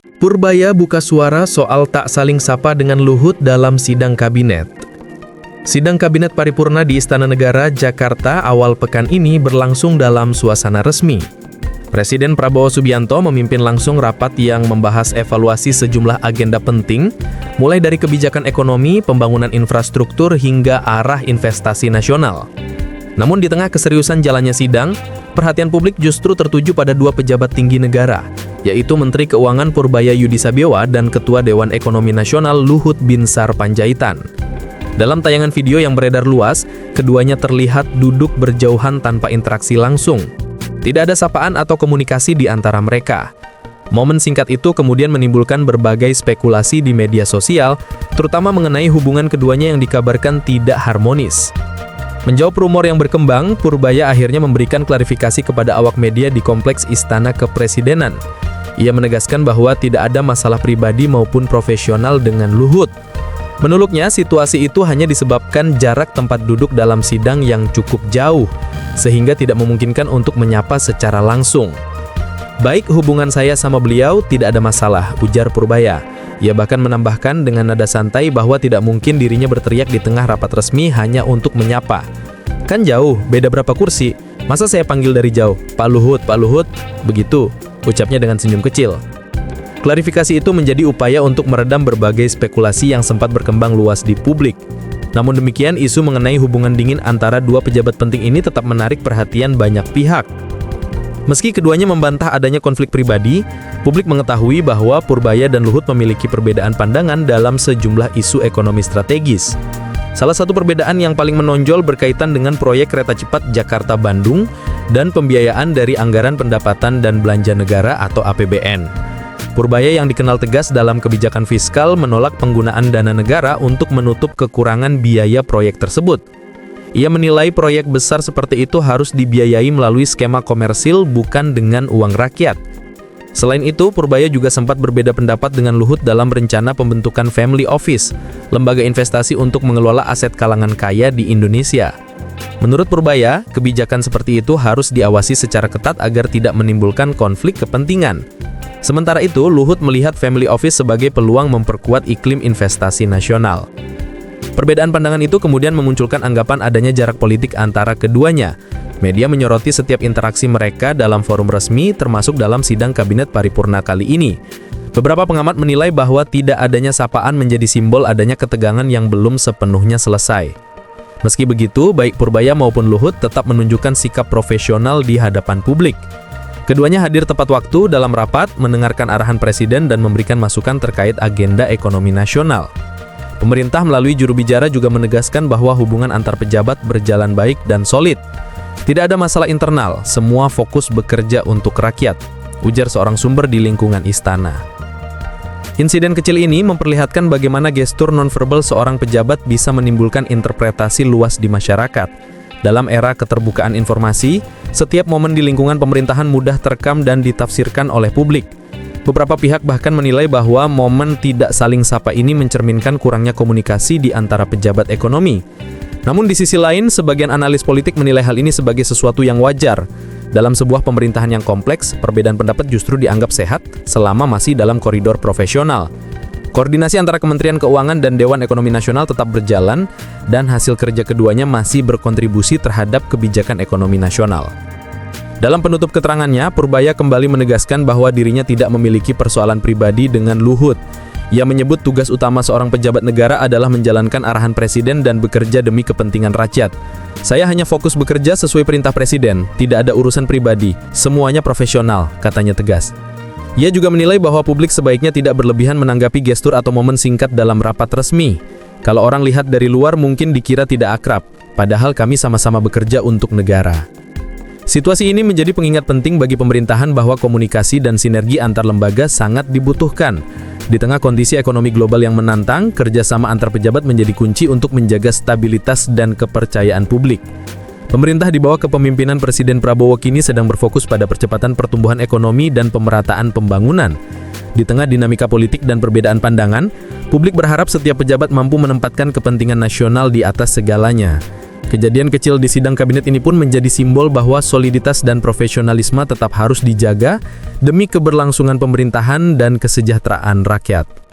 Purbaya buka suara soal tak saling sapa dengan Luhut dalam sidang kabinet. Sidang kabinet paripurna di Istana Negara, Jakarta awal pekan ini berlangsung dalam suasana resmi. Presiden Prabowo Subianto memimpin langsung rapat yang membahas evaluasi sejumlah agenda penting, mulai dari kebijakan ekonomi, pembangunan infrastruktur, hingga arah investasi nasional. Namun di tengah keseriusan jalannya sidang, perhatian publik justru tertuju pada dua pejabat tinggi negara, yaitu Menteri Keuangan Purbaya Yudisabiowa dan Ketua Dewan Ekonomi Nasional Luhut Binsar Panjaitan. Dalam tayangan video yang beredar luas, keduanya terlihat duduk berjauhan tanpa interaksi langsung. Tidak ada sapaan atau komunikasi di antara mereka. Momen singkat itu kemudian menimbulkan berbagai spekulasi di media sosial, terutama mengenai hubungan keduanya yang dikabarkan tidak harmonis. Menjawab rumor yang berkembang, Purbaya akhirnya memberikan klarifikasi kepada awak media di Kompleks Istana Kepresidenan. Ia menegaskan bahwa tidak ada masalah pribadi maupun profesional dengan Luhut. Menurutnya, situasi itu hanya disebabkan jarak tempat duduk dalam sidang yang cukup jauh, sehingga tidak memungkinkan untuk menyapa secara langsung. Baik, hubungan saya sama beliau tidak ada masalah, ujar Purbaya. Ia bahkan menambahkan dengan nada santai bahwa tidak mungkin dirinya berteriak di tengah rapat resmi hanya untuk menyapa. Kan jauh, beda berapa kursi, masa saya panggil dari jauh, Pak Luhut, begitu, ucapnya dengan senyum kecil. Klarifikasi itu menjadi upaya untuk meredam berbagai spekulasi yang sempat berkembang luas di publik. Namun demikian, isu mengenai hubungan dingin antara dua pejabat penting ini tetap menarik perhatian banyak pihak. Meski keduanya membantah adanya konflik pribadi, publik mengetahui bahwa Purbaya dan Luhut memiliki perbedaan pandangan dalam sejumlah isu ekonomi strategis. Salah satu perbedaan yang paling menonjol berkaitan dengan proyek kereta cepat Jakarta-Bandung dan pembiayaan dari Anggaran Pendapatan dan Belanja Negara atau APBN. Purbaya yang dikenal tegas dalam kebijakan fiskal menolak penggunaan dana negara untuk menutup kekurangan biaya proyek tersebut. Ia menilai proyek besar seperti itu harus dibiayai melalui skema komersil bukan dengan uang rakyat. Selain itu, Purbaya juga sempat berbeda pendapat dengan Luhut dalam rencana pembentukan Family Office, lembaga investasi untuk mengelola aset kalangan kaya di Indonesia. Menurut Purbaya, kebijakan seperti itu harus diawasi secara ketat agar tidak menimbulkan konflik kepentingan. Sementara itu, Luhut melihat Family Office sebagai peluang memperkuat iklim investasi nasional. Perbedaan pandangan itu kemudian memunculkan anggapan adanya jarak politik antara keduanya. Media menyoroti setiap interaksi mereka dalam forum resmi, termasuk dalam sidang kabinet paripurna kali ini. Beberapa pengamat menilai bahwa tidak adanya sapaan menjadi simbol adanya ketegangan yang belum sepenuhnya selesai. Meski begitu, baik Purbaya maupun Luhut tetap menunjukkan sikap profesional di hadapan publik. Keduanya hadir tepat waktu dalam rapat, mendengarkan arahan presiden dan memberikan masukan terkait agenda ekonomi nasional. Pemerintah melalui juru bicara juga menegaskan bahwa hubungan antar pejabat berjalan baik dan solid. Tidak ada masalah internal, semua fokus bekerja untuk rakyat, ujar seorang sumber di lingkungan istana. Insiden kecil ini memperlihatkan bagaimana gestur nonverbal seorang pejabat bisa menimbulkan interpretasi luas di masyarakat. Dalam era keterbukaan informasi, setiap momen di lingkungan pemerintahan mudah terekam dan ditafsirkan oleh publik. Beberapa pihak bahkan menilai bahwa momen tidak saling sapa ini mencerminkan kurangnya komunikasi di antara pejabat ekonomi. Namun di sisi lain, sebagian analis politik menilai hal ini sebagai sesuatu yang wajar. Dalam sebuah pemerintahan yang kompleks, perbedaan pendapat justru dianggap sehat selama masih dalam koridor profesional. Koordinasi antara Kementerian Keuangan dan Dewan Ekonomi Nasional tetap berjalan dan hasil kerja keduanya masih berkontribusi terhadap kebijakan ekonomi nasional. Dalam penutup keterangannya, Purbaya kembali menegaskan bahwa dirinya tidak memiliki persoalan pribadi dengan Luhut. Ia menyebut tugas utama seorang pejabat negara adalah menjalankan arahan presiden dan bekerja demi kepentingan rakyat. Saya hanya fokus bekerja sesuai perintah presiden, tidak ada urusan pribadi, semuanya profesional, katanya tegas. Ia juga menilai bahwa publik sebaiknya tidak berlebihan menanggapi gestur atau momen singkat dalam rapat resmi. Kalau orang lihat dari luar mungkin dikira tidak akrab, padahal kami sama-sama bekerja untuk negara. Situasi ini menjadi pengingat penting bagi pemerintahan bahwa komunikasi dan sinergi antar lembaga sangat dibutuhkan. Di tengah kondisi ekonomi global yang menantang, kerjasama antar pejabat menjadi kunci untuk menjaga stabilitas dan kepercayaan publik. Pemerintah di bawah kepemimpinan Presiden Prabowo kini sedang berfokus pada percepatan pertumbuhan ekonomi dan pemerataan pembangunan. Di tengah dinamika politik dan perbedaan pandangan, publik berharap setiap pejabat mampu menempatkan kepentingan nasional di atas segalanya. Kejadian kecil di sidang kabinet ini pun menjadi simbol bahwa soliditas dan profesionalisme tetap harus dijaga demi keberlangsungan pemerintahan dan kesejahteraan rakyat.